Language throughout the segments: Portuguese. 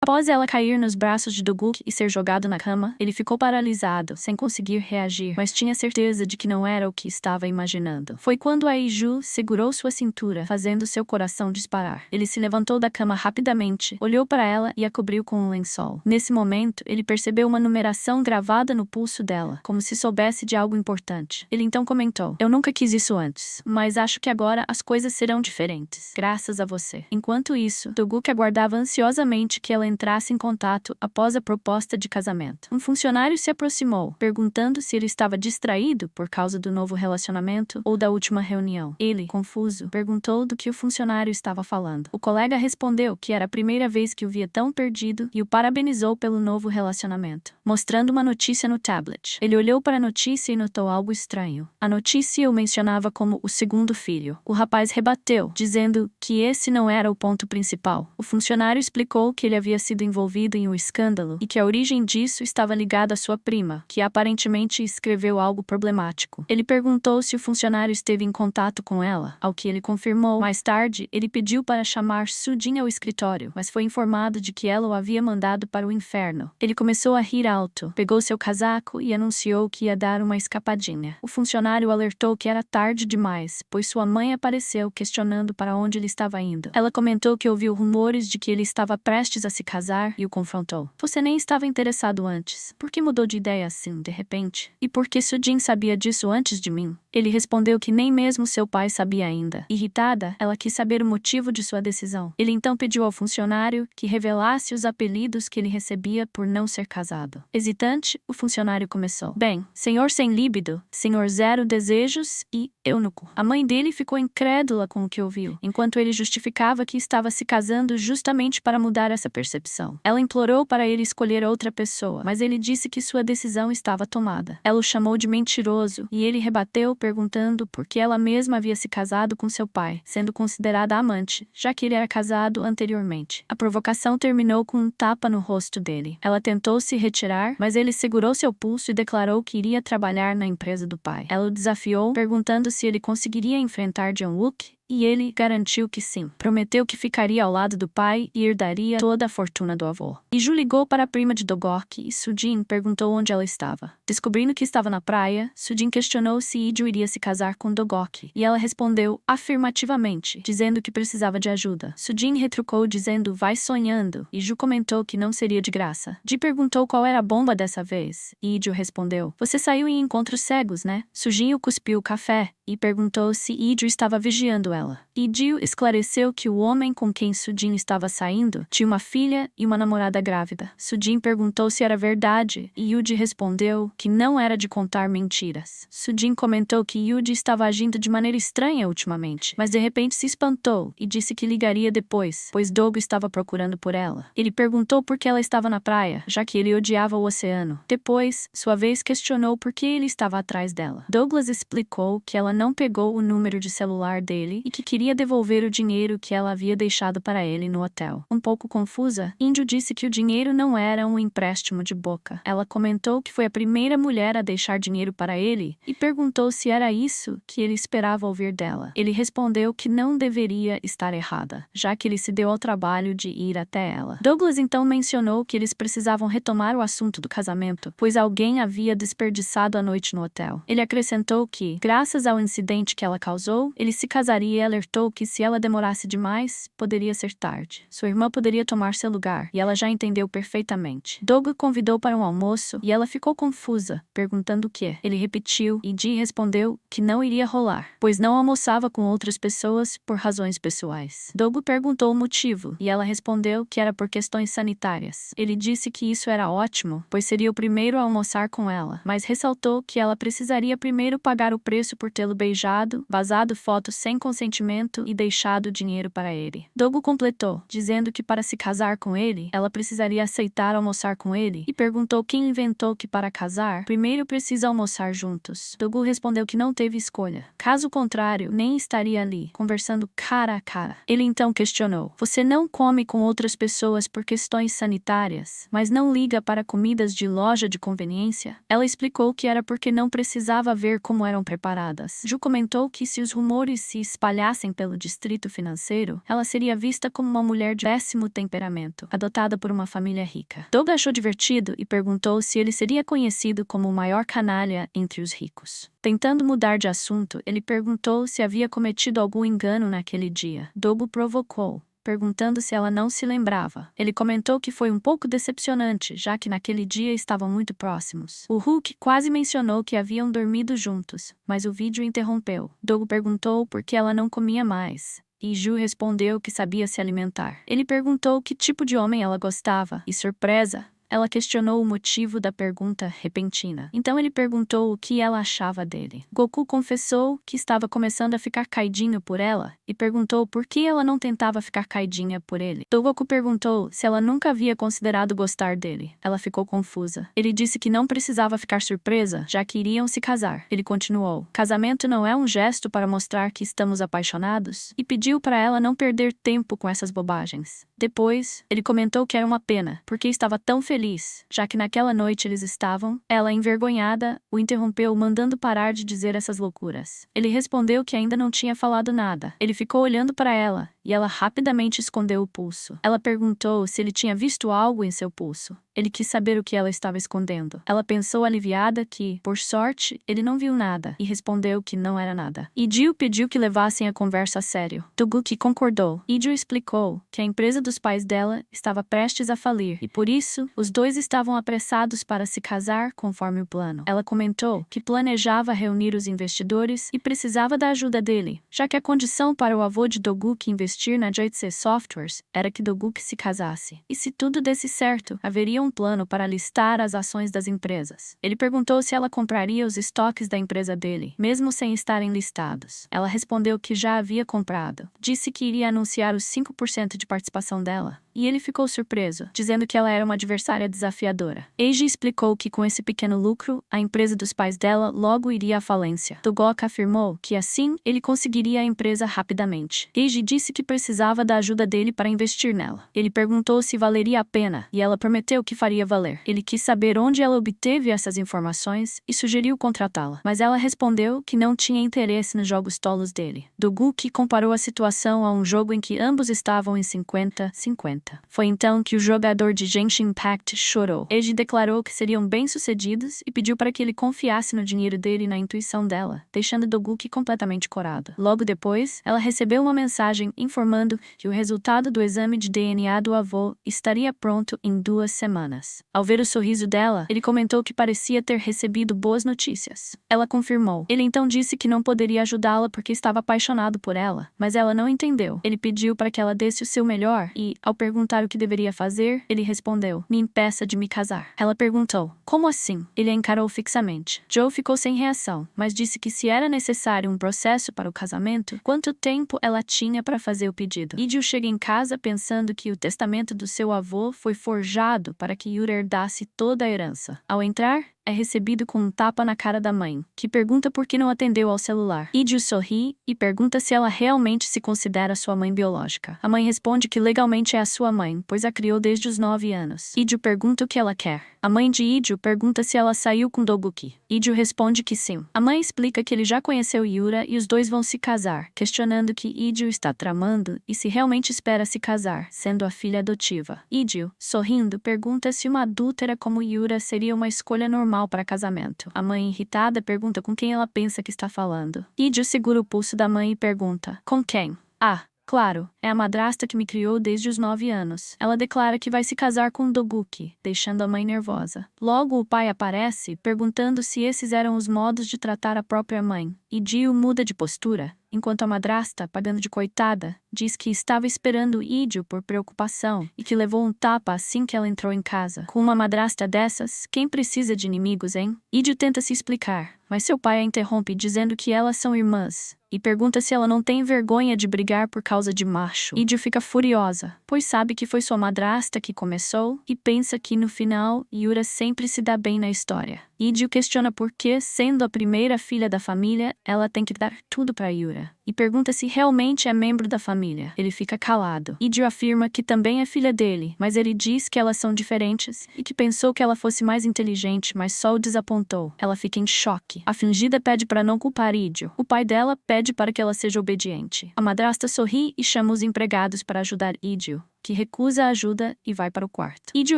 Após ela cair nos braços de Do-guk e ser jogado na cama, ele ficou paralisado, sem conseguir reagir, mas tinha certeza de que não era o que estava imaginando. Foi quando a Iju segurou sua cintura, fazendo seu coração disparar. Ele se levantou da cama rapidamente, olhou para ela e a cobriu com um lençol. Nesse momento, ele percebeu uma numeração gravada no pulso dela, como se soubesse de algo importante. Ele então comentou: "Eu nunca quis isso antes, mas acho que agora as coisas serão diferentes, graças a você." Enquanto isso, Do-guk aguardava ansiosamente que ela entrasse em contato após a proposta de casamento. Um funcionário se aproximou, perguntando se ele estava distraído por causa do novo relacionamento ou da última reunião. Ele, confuso, perguntou do que o funcionário estava falando. O colega respondeu que era a primeira vez que o via tão perdido e o parabenizou pelo novo relacionamento, mostrando uma notícia no tablet. Ele olhou para a notícia e notou algo estranho. A notícia o mencionava como o segundo filho. O rapaz rebateu, dizendo que esse não era o ponto principal. O funcionário explicou que ele havia sido envolvido em um escândalo e que a origem disso estava ligada à sua prima, que aparentemente escreveu algo problemático. Ele perguntou se o funcionário esteve em contato com ela, ao que ele confirmou. Mais tarde, ele pediu para chamar Soo-jin ao escritório, mas foi informado de que ela o havia mandado para o inferno. Ele começou a rir alto, pegou seu casaco e anunciou que ia dar uma escapadinha. O funcionário alertou que era tarde demais, pois sua mãe apareceu questionando para onde ele estava indo. Ela comentou que ouviu rumores de que ele estava prestes a se casar e o confrontou. "Você nem estava interessado antes. Por que mudou de ideia assim, de repente? E por que Soo-jin sabia disso antes de mim?" Ele respondeu que nem mesmo seu pai sabia ainda. Irritada, ela quis saber o motivo de sua decisão. Ele então pediu ao funcionário que revelasse os apelidos que ele recebia por não ser casado. Hesitante, o funcionário começou: "Bem, senhor sem líbido, senhor zero desejos e eunuco." A mãe dele ficou incrédula com o que ouviu, enquanto ele justificava que estava se casando justamente para mudar essa percepção. Ela implorou para ele escolher outra pessoa, mas ele disse que sua decisão estava tomada. Ela o chamou de mentiroso e ele rebateu perguntando por que ela mesma havia se casado com seu pai, sendo considerada amante, já que ele era casado anteriormente. A provocação terminou com um tapa no rosto dele. Ela tentou se retirar, mas ele segurou seu pulso e declarou que iria trabalhar na empresa do pai. Ela o desafiou, perguntando se ele conseguiria enfrentar Jung-wook, e ele garantiu que sim. Prometeu que ficaria ao lado do pai e herdaria toda a fortuna do avô. Iju ligou para a prima de Do-guk e Soo-jin perguntou onde ela estava. Descobrindo que estava na praia, Soo-jin questionou se Iju iria se casar com Do-guk, e ela respondeu afirmativamente, dizendo que precisava de ajuda. Soo-jin retrucou dizendo "vai sonhando", e Iju comentou que não seria de graça. Ji perguntou qual era a bomba dessa vez, e Iju respondeu: "Você saiu em encontros cegos, né?" Soo-jin o cuspiu o café e perguntou se Iju estava vigiando ela. Iju esclareceu que o homem com quem Soo-jin estava saindo tinha uma filha e uma namorada grávida. Soo-jin perguntou se era verdade e Yuji respondeu que não era de contar mentiras. Soo-jin comentou que Yuji estava agindo de maneira estranha ultimamente, mas de repente se espantou e disse que ligaria depois, pois Dogo estava procurando por ela. Ele perguntou por que ela estava na praia, já que ele odiava o oceano. Depois, sua vez questionou por que ele estava atrás dela. Douglas explicou que ela não pegou o número de celular dele e que queria devolver o dinheiro que ela havia deixado para ele no hotel. Um pouco confusa, Índio disse que o dinheiro não era um empréstimo de boca. Ela comentou que foi a primeira mulher a deixar dinheiro para ele e perguntou se era isso que ele esperava ouvir dela. Ele respondeu que não deveria estar errada, já que ele se deu ao trabalho de ir até ela. Douglas então mencionou que eles precisavam retomar o assunto do casamento, pois alguém havia desperdiçado a noite no hotel. Ele acrescentou que, graças ao incidente que ela causou, ele se casaria e alertou que se ela demorasse demais, poderia ser tarde. Sua irmã poderia tomar seu lugar, e ela já entendeu perfeitamente. Doug convidou para um almoço e ela ficou confusa, perguntando o que. Ele repetiu e Ji respondeu que não iria rolar, pois não almoçava com outras pessoas por razões pessoais. Doug perguntou o motivo e ela respondeu que era por questões sanitárias. Ele disse que isso era ótimo, pois seria o primeiro a almoçar com ela, mas ressaltou que ela precisaria primeiro pagar o preço por tê-lo beijado, vazado fotos sem consentimento e deixado o dinheiro para ele. Doug completou, dizendo que para se casar com ele, ela precisaria aceitar almoçar com ele e perguntou quem inventou que para casar, primeiro precisa almoçar juntos. Doug respondeu que não teve escolha. Caso contrário, nem estaria ali, conversando cara a cara. Ele então questionou: "Você não come com outras pessoas por questões sanitárias, mas não liga para comidas de loja de conveniência?" Ela explicou que era porque não precisava ver como eram preparadas. Ju comentou que se os rumores se espalharam espalhassem pelo distrito financeiro, ela seria vista como uma mulher de péssimo temperamento, adotada por uma família rica. Doug achou divertido e perguntou se ele seria conhecido como o maior canalha entre os ricos. Tentando mudar de assunto, ele perguntou se havia cometido algum engano naquele dia. Doug o provocou, perguntando se ela não se lembrava. Ele comentou que foi um pouco decepcionante, já que naquele dia estavam muito próximos. O Hulk quase mencionou que haviam dormido juntos, mas o vídeo interrompeu. Doug perguntou por que ela não comia mais, e Ju respondeu que sabia se alimentar. Ele perguntou que tipo de homem ela gostava, e surpresa, ela questionou o motivo da pergunta repentina. Então ele perguntou o que ela achava dele. Goku confessou que estava começando a ficar caidinho por ela e perguntou por que ela não tentava ficar caidinha por ele. Goku perguntou se ela nunca havia considerado gostar dele. Ela ficou confusa. Ele disse que não precisava ficar surpresa, já que iriam se casar. Ele continuou: casamento não é um gesto para mostrar que estamos apaixonados? E pediu para ela não perder tempo com essas bobagens. Depois, ele comentou que era uma pena, porque estava tão feliz, já que naquela noite eles estavam. Ela, envergonhada, o interrompeu mandando parar de dizer essas loucuras. Ele respondeu que ainda não tinha falado nada. Ele ficou olhando para ela, e ela rapidamente escondeu o pulso. Ela perguntou se ele tinha visto algo em seu pulso. Ele quis saber o que ela estava escondendo. Ela pensou aliviada que, por sorte, ele não viu nada, e respondeu que não era nada. Idio pediu que levassem a conversa a sério. Toguki concordou. Idio explicou que a empresa dos pais dela estava prestes a falir, e por isso, os dois estavam apressados para se casar conforme o plano. Ela comentou que planejava reunir os investidores e precisava da ajuda dele, já que a condição para o avô de Doguki investir na Joitse Softwares era que Doguki se casasse. E se tudo desse certo, haveria um plano para listar as ações das empresas. Ele perguntou se ela compraria os estoques da empresa dele, mesmo sem estarem listados. Ela respondeu que já havia comprado. Disse que iria anunciar os 5% de participação dela. E ele ficou surpreso, dizendo que ela era uma adversária desafiadora. Eiji explicou que com esse pequeno lucro, a empresa dos pais dela logo iria à falência. Togoka afirmou que assim, ele conseguiria a empresa rapidamente. Eiji disse que precisava da ajuda dele para investir nela. Ele perguntou se valeria a pena, e ela prometeu que faria valer. Ele quis saber onde ela obteve essas informações e sugeriu contratá-la, mas ela respondeu que não tinha interesse nos jogos tolos dele. Doguki comparou a situação a um jogo em que ambos estavam em 50-50. Foi então que o jogador de Genshin Impact chorou. Eiji declarou que seriam bem-sucedidos e pediu para que ele confiasse no dinheiro dele e na intuição dela, deixando Doguki completamente corado. Logo depois, ela recebeu uma mensagem informando que o resultado do exame de DNA do avô estaria pronto em 2 semanas. Ao ver o sorriso dela, ele comentou que parecia ter recebido boas notícias. Ela confirmou. Ele então disse que não poderia ajudá-la porque estava apaixonado por ela, mas ela não entendeu. Ele pediu para que ela desse o seu melhor e, ao perguntar o que deveria fazer, ele respondeu: me impeça de me casar. Ela perguntou: como assim? Ele a encarou fixamente. Joe ficou sem reação, mas disse que se era necessário um processo para o casamento, quanto tempo ela tinha para fazer o pedido. Idio chega em casa pensando que o testamento do seu avô foi forjado para que Yura herdasse toda a herança. Ao entrar, é recebido com um tapa na cara da mãe, que pergunta por que não atendeu ao celular. Idio sorri e pergunta se ela realmente se considera sua mãe biológica. A mãe responde que legalmente é a sua mãe, pois a criou desde os 9 anos. Idio pergunta o que ela quer. A mãe de Idio pergunta se ela saiu com Doguki. Idio responde que sim. A mãe explica que ele já conheceu Yura e os dois vão se casar, questionando que Idio está tramando e se realmente espera se casar, sendo a filha adotiva. Idio, sorrindo, pergunta se uma adúltera como Yura seria uma escolha normal para casamento. A mãe, irritada, pergunta com quem ela pensa que está falando. Idio segura o pulso da mãe e pergunta: com quem? Ah, claro, é a madrasta que me criou desde os 9 anos. Ela declara que vai se casar com Doguki, deixando a mãe nervosa. Logo o pai aparece, perguntando se esses eram os modos de tratar a própria mãe. Idio muda de postura, enquanto a madrasta, pagando de coitada, diz que estava esperando Idio por preocupação e que levou um tapa assim que ela entrou em casa. Com uma madrasta dessas, quem precisa de inimigos, hein? Idio tenta se explicar, mas seu pai a interrompe dizendo que elas são irmãs e pergunta se ela não tem vergonha de brigar por causa de macho. Idio fica furiosa, pois sabe que foi sua madrasta que começou e pensa que no final, Yura sempre se dá bem na história. Iju questiona por que, sendo a primeira filha da família, ela tem que dar tudo para Yura. E pergunta se realmente é membro da família. Ele fica calado. Iju afirma que também é filha dele, mas ele diz que elas são diferentes e que pensou que ela fosse mais inteligente, mas só o desapontou. Ela fica em choque. A fingida pede para não culpar Iju. O pai dela pede para que ela seja obediente. A madrasta sorri e chama os empregados para ajudar Iju, que recusa a ajuda e vai para o quarto. Iju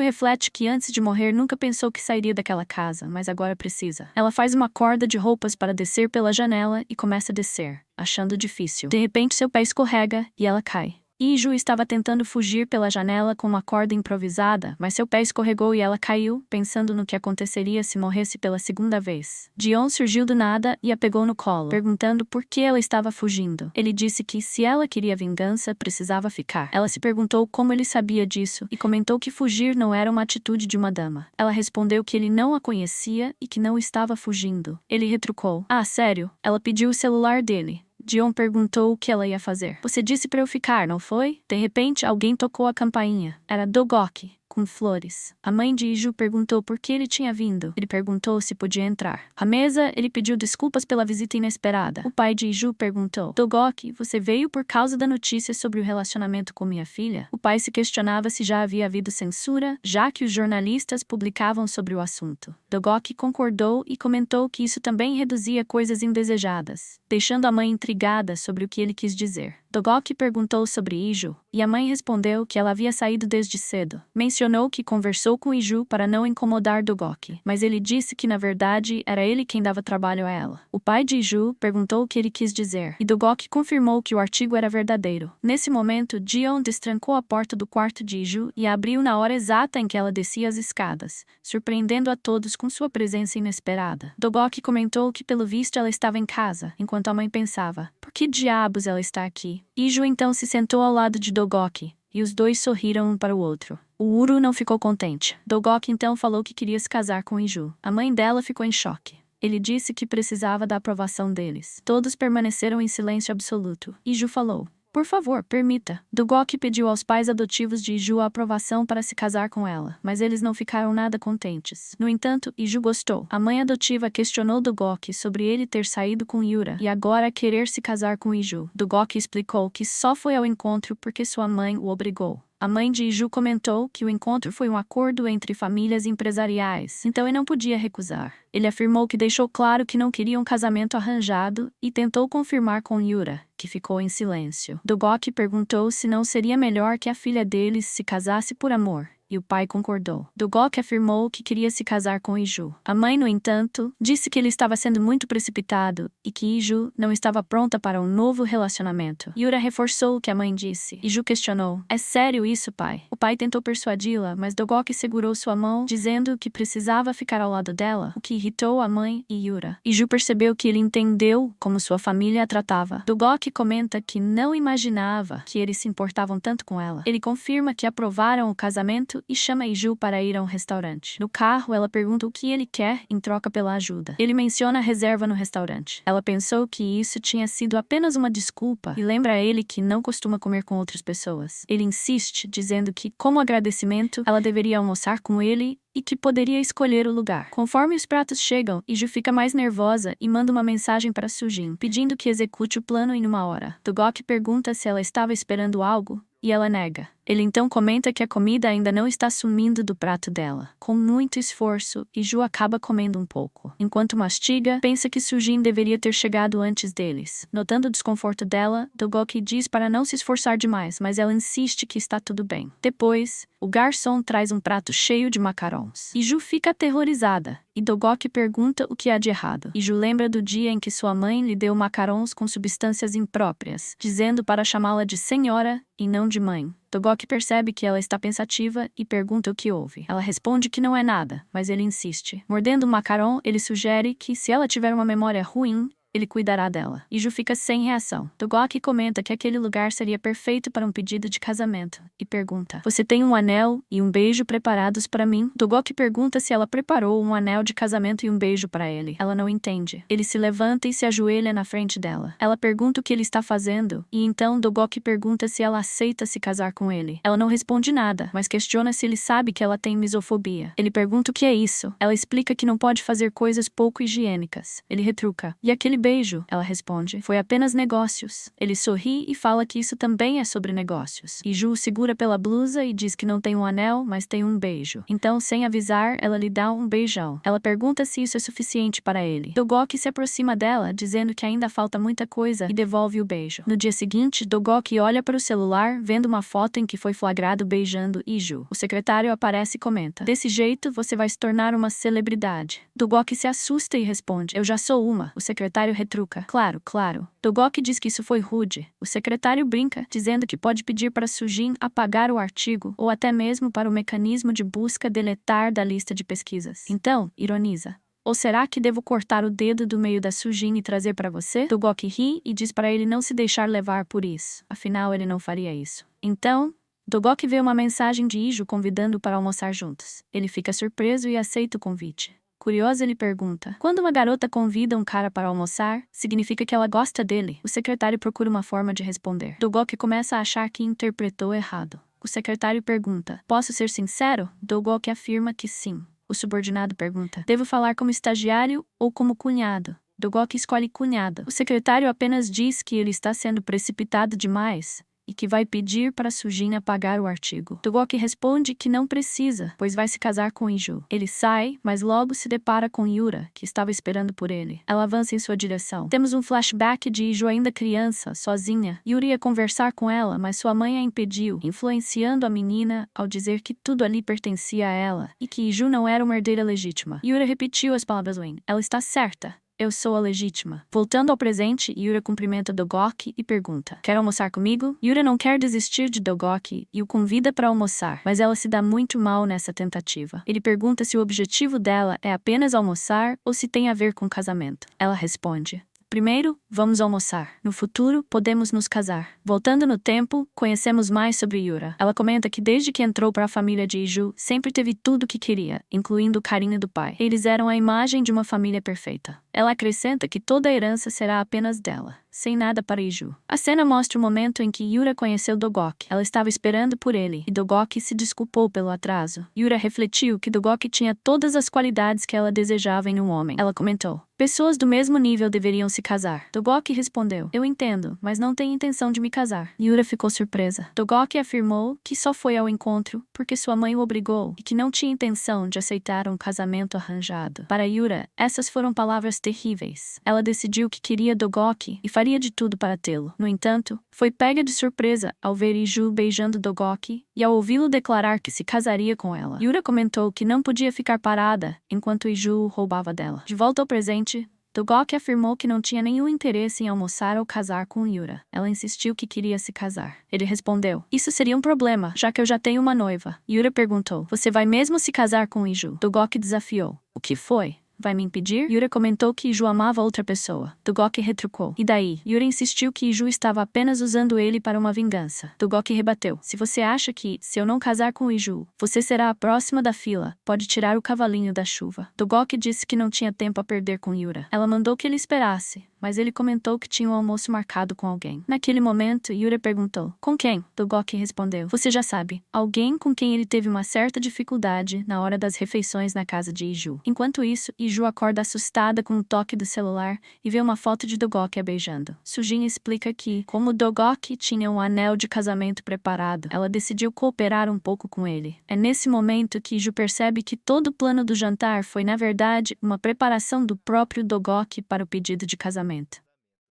reflete que antes de morrer nunca pensou que sairia daquela casa, mas agora precisa. Ela faz uma corda de roupas para descer pela janela e começa a descer, achando difícil. De repente seu pé escorrega e ela cai. Iju estava tentando fugir pela janela com uma corda improvisada, mas seu pé escorregou e ela caiu, pensando no que aconteceria se morresse pela segunda vez. Dion surgiu do nada e a pegou no colo, perguntando por que ela estava fugindo. Ele disse que, se ela queria vingança, precisava ficar. Ela se perguntou como ele sabia disso e comentou que fugir não era uma atitude de uma dama. Ela respondeu que ele não a conhecia e que não estava fugindo. Ele retrucou: "Ah, sério?" Ela pediu o celular dele. Dion perguntou o que ela ia fazer. "Você disse para eu ficar, não foi?" De repente, alguém tocou a campainha. Era Dogok, com flores. A mãe de Iju perguntou por que ele tinha vindo. Ele perguntou se podia entrar. À mesa, ele pediu desculpas pela visita inesperada. O pai de Iju perguntou: "Dogok, você veio por causa da notícia sobre o relacionamento com minha filha?" O pai se questionava se já havia havido censura, já que os jornalistas publicavam sobre o assunto. Dogok concordou e comentou que isso também reduzia coisas indesejadas, deixando a mãe intrigada sobre o que ele quis dizer. Dogok perguntou sobre Iju, e a mãe respondeu que ela havia saído desde cedo. Mencionou que conversou com Iju para não incomodar Dogok, mas ele disse que na verdade era ele quem dava trabalho a ela. O pai de Iju perguntou o que ele quis dizer, e Dogok confirmou que o artigo era verdadeiro. Nesse momento, Dion destrancou a porta do quarto de Iju e a abriu na hora exata em que ela descia as escadas, surpreendendo a todos com sua presença inesperada. Dogok comentou que pelo visto ela estava em casa, enquanto a mãe pensava: por que diabos ela está aqui? Iju então se sentou ao lado de Dogok, e os dois sorriram um para o outro. O Uru não ficou contente. Dogok então falou que queria se casar com Iju. A mãe dela ficou em choque. Ele disse que precisava da aprovação deles. Todos permaneceram em silêncio absoluto. Iju falou: "Por favor, permita." Dogok pediu aos pais adotivos de Iju a aprovação para se casar com ela, mas eles não ficaram nada contentes. No entanto, Iju gostou. A mãe adotiva questionou Dogok sobre ele ter saído com Yura e agora querer se casar com Iju. Dogok explicou que só foi ao encontro porque sua mãe o obrigou. A mãe de Iju comentou que o encontro foi um acordo entre famílias empresariais, então ele não podia recusar. Ele afirmou que deixou claro que não queria um casamento arranjado e tentou confirmar com Yura, que ficou em silêncio. Dogok perguntou se não seria melhor que a filha deles se casasse por amor, e o pai concordou. Dogok afirmou que queria se casar com Iju. A mãe, no entanto, disse que ele estava sendo muito precipitado e que Iju não estava pronta para um novo relacionamento. Yura reforçou o que a mãe disse. Iju questionou: "É sério isso, pai?" O pai tentou persuadi-la, mas Dogok segurou sua mão, dizendo que precisava ficar ao lado dela, o que irritou a mãe e Yura. Iju percebeu que ele entendeu como sua família a tratava. Dogok comenta que não imaginava que eles se importavam tanto com ela. Ele confirma que aprovaram o casamento e chama Iju para ir a um restaurante. No carro, ela pergunta o que ele quer em troca pela ajuda. Ele menciona a reserva no restaurante. Ela pensou que isso tinha sido apenas uma desculpa e lembra a ele que não costuma comer com outras pessoas. Ele insiste, dizendo que, como agradecimento, ela deveria almoçar com ele e que poderia escolher o lugar. Conforme os pratos chegam, Iju fica mais nervosa e manda uma mensagem para Sujin, pedindo que execute o plano em 1 hora. Dogok pergunta se ela estava esperando algo, e ela nega. Ele então comenta que a comida ainda não está sumindo do prato dela. Com muito esforço, Iju acaba comendo um pouco. Enquanto mastiga, pensa que Sujin deveria ter chegado antes deles. Notando o desconforto dela, Dogok diz para não se esforçar demais, mas ela insiste que está tudo bem. Depois, o garçom traz um prato cheio de macarons. Iju fica aterrorizada, e Dogok pergunta o que há de errado. Iju lembra do dia em que sua mãe lhe deu macarons com substâncias impróprias, dizendo para chamá-la de senhora e não de mãe. Dogok percebe que ela está pensativa e pergunta o que houve. Ela responde que não é nada, mas ele insiste. Mordendo o macaron, ele sugere que, se ela tiver uma memória ruim, Ele cuidará dela. Iju fica sem reação. Dogok comenta que aquele lugar seria perfeito para um pedido de casamento e pergunta: "Você tem um anel e um beijo preparados para mim?" Dogok pergunta se ela preparou um anel de casamento e um beijo para ele. Ela não entende. Ele se levanta e se ajoelha na frente dela. Ela pergunta o que ele está fazendo e então Dogok pergunta se ela aceita se casar com ele. Ela não responde nada, mas questiona se ele sabe que ela tem misofobia. Ele pergunta o que é isso. Ela explica que não pode fazer coisas pouco higiênicas. Ele retruca: "E aquele beijo?" Ela responde: "Foi apenas negócios." Ele sorri e fala que isso também é sobre negócios. Iju o segura pela blusa e diz que não tem um anel, mas tem um beijo. Então, sem avisar, ela lhe dá um beijão. Ela pergunta se isso é suficiente para ele. Dogok se aproxima dela, dizendo que ainda falta muita coisa, e devolve o beijo. No dia seguinte, Dogok olha para o celular, vendo uma foto em que foi flagrado beijando Iju. O secretário aparece e comenta: "Desse jeito, você vai se tornar uma celebridade." Dogok se assusta e responde: "Eu já sou uma." O secretário retruca: "Claro, claro." Dogok diz que isso foi rude. O secretário brinca, dizendo que pode pedir para Sujin apagar o artigo, ou até mesmo para o mecanismo de busca deletar da lista de pesquisas. Então, ironiza: "Ou será que devo cortar o dedo do meio da Sujin e trazer para você?" Dogok ri e diz para ele não se deixar levar por isso. Afinal, ele não faria isso. Então, Dogok vê uma mensagem de Iju convidando-o para almoçar juntos. Ele fica surpreso e aceita o convite. Curioso, ele pergunta: "Quando uma garota convida um cara para almoçar, significa que ela gosta dele?" O secretário procura uma forma de responder. Dogok começa a achar que interpretou errado. O secretário pergunta: "Posso ser sincero?" Dogok afirma que sim. O subordinado pergunta: "Devo falar como estagiário ou como cunhado?" Dogok escolhe cunhado. O secretário apenas diz que ele está sendo precipitado demais e que vai pedir para Sujin apagar o artigo. Dogok responde que não precisa, pois vai se casar com Iju. Ele sai, mas logo se depara com Yura, que estava esperando por ele. Ela avança em sua direção. Temos um flashback de Iju ainda criança, sozinha. Yura ia conversar com ela, mas sua mãe a impediu, influenciando a menina ao dizer que tudo ali pertencia a ela e que Iju não era uma herdeira legítima. Yura repetiu as palavras Wayne. Ela está certa. Eu sou a legítima. Voltando ao presente, Yura cumprimenta Dogok e pergunta: "Quer almoçar comigo?" Yura não quer desistir de Dogok e o convida para almoçar, mas ela se dá muito mal nessa tentativa. Ele pergunta se o objetivo dela é apenas almoçar ou se tem a ver com casamento. Ela responde: "Primeiro, vamos almoçar. No futuro, podemos nos casar." Voltando no tempo, conhecemos mais sobre Yura. Ela comenta que desde que entrou para a família de Iju, sempre teve tudo o que queria, incluindo o carinho do pai. Eles eram a imagem de uma família perfeita. Ela acrescenta que toda a herança será apenas dela, sem nada para Iju. A cena mostra o momento em que Yura conheceu Dogok. Ela estava esperando por ele, e Dogok se desculpou pelo atraso. Yura refletiu que Dogok tinha todas as qualidades que ela desejava em um homem. Ela comentou: "Pessoas do mesmo nível deveriam se casar." Dogok respondeu: "Eu entendo, mas não tenho intenção de me casar." Yura ficou surpresa. Dogok afirmou que só foi ao encontro porque sua mãe o obrigou e que não tinha intenção de aceitar um casamento arranjado. Para Yura, essas foram palavras terríveis. Ela decidiu que queria Dogok e faria de tudo para tê-lo. No entanto, foi pega de surpresa ao ver Iju beijando Dogok e ao ouvi-lo declarar que se casaria com ela. Yura comentou que não podia ficar parada enquanto Iju o roubava dela. De volta ao presente, Dogok afirmou que não tinha nenhum interesse em almoçar ou casar com Yura. Ela insistiu que queria se casar. Ele respondeu: "Isso seria um problema, já que eu já tenho uma noiva." Yura perguntou: "Você vai mesmo se casar com Iju?" Dogok desafiou: "O que foi? Vai me impedir?" Yura comentou que Iju amava outra pessoa. Dogok retrucou: "E daí?" Yura insistiu que Iju estava apenas usando ele para uma vingança. Dogok rebateu: "Se você acha que, se eu não casar com Iju, você será a próxima da fila, pode tirar o cavalinho da chuva." Dogok disse que não tinha tempo a perder com Yura. Ela mandou que ele esperasse, mas ele comentou que tinha um almoço marcado com alguém. Naquele momento, Yura perguntou: "Com quem?" Dogok respondeu: "Você já sabe, alguém com quem ele teve uma certa dificuldade na hora das refeições na casa de Iju." Enquanto isso, Iju acorda assustada com o toque do celular e vê uma foto de Dogok a beijando. Sujin explica que, como Dogok tinha um anel de casamento preparado, ela decidiu cooperar um pouco com ele. É nesse momento que Iju percebe que todo o plano do jantar foi, na verdade, uma preparação do próprio Dogok para o pedido de casamento.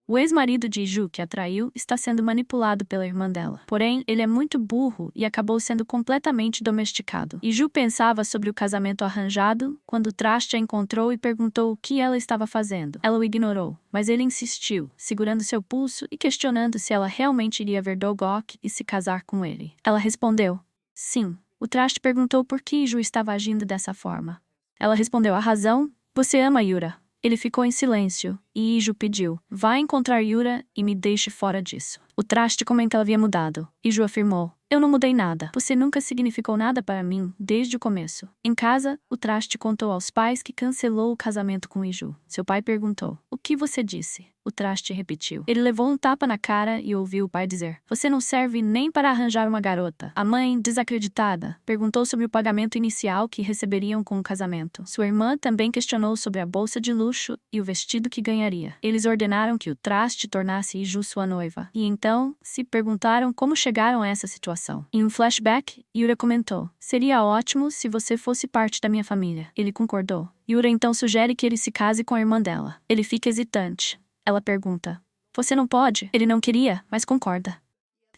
O ex-marido de Iju, que a traiu, está sendo manipulado pela irmã dela. Porém, ele é muito burro e acabou sendo completamente domesticado. Iju pensava sobre o casamento arranjado quando Traste a encontrou e perguntou o que ela estava fazendo. Ela o ignorou, mas ele insistiu, segurando seu pulso e questionando se ela realmente iria ver Dogok e se casar com ele. Ela respondeu: "Sim." O Traste perguntou por que Iju estava agindo dessa forma. Ela respondeu: "A razão? Você ama Yura." Ele ficou em silêncio, e Iju pediu: vá encontrar Yura e me deixe fora disso. O traste comentou que havia mudado. Iju afirmou: eu não mudei nada. Você nunca significou nada para mim, desde o começo. Em casa, o traste contou aos pais que cancelou o casamento com Iju. Seu pai perguntou: o que você disse? O traste repetiu. Ele levou um tapa na cara e ouviu o pai dizer: você não serve nem para arranjar uma garota. A mãe, desacreditada, perguntou sobre o pagamento inicial que receberiam com o casamento. Sua irmã também questionou sobre a bolsa de luxo e o vestido que ganharia. Eles ordenaram que o traste tornasse Iju sua noiva. E então, se perguntaram como chegaram a essa situação. Em um flashback, Yura comentou: seria ótimo se você fosse parte da minha família. Ele concordou. Yura então sugere que ele se case com a irmã dela. Ele fica hesitante. Ela pergunta: você não pode? Ele não queria, mas concorda.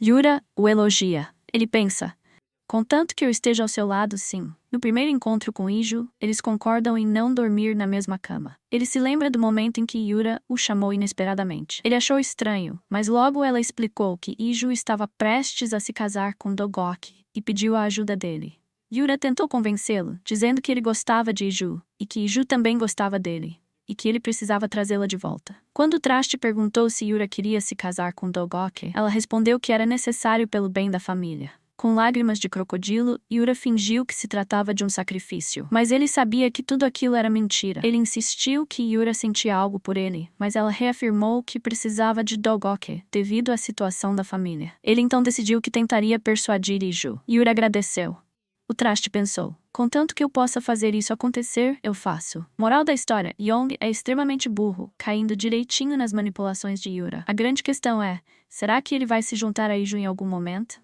Yura o elogia. Ele pensa: contanto que eu esteja ao seu lado, sim. No primeiro encontro com Iju, eles concordam em não dormir na mesma cama. Ele se lembra do momento em que Yura o chamou inesperadamente. Ele achou estranho, mas logo ela explicou que Iju estava prestes a se casar com Dogok e pediu a ajuda dele. Yura tentou convencê-lo, dizendo que ele gostava de Iju e que Iju também gostava dele, e que ele precisava trazê-la de volta. Quando o traste perguntou se Yura queria se casar com Dogok, ela respondeu que era necessário pelo bem da família. Com lágrimas de crocodilo, Yura fingiu que se tratava de um sacrifício. Mas ele sabia que tudo aquilo era mentira. Ele insistiu que Yura sentia algo por ele, mas ela reafirmou que precisava de Dogok, devido à situação da família. Ele então decidiu que tentaria persuadir Iju. Yura agradeceu. O traste pensou: contanto que eu possa fazer isso acontecer, eu faço. Moral da história: Yong é extremamente burro, caindo direitinho nas manipulações de Yura. A grande questão é: será que ele vai se juntar a Iju em algum momento?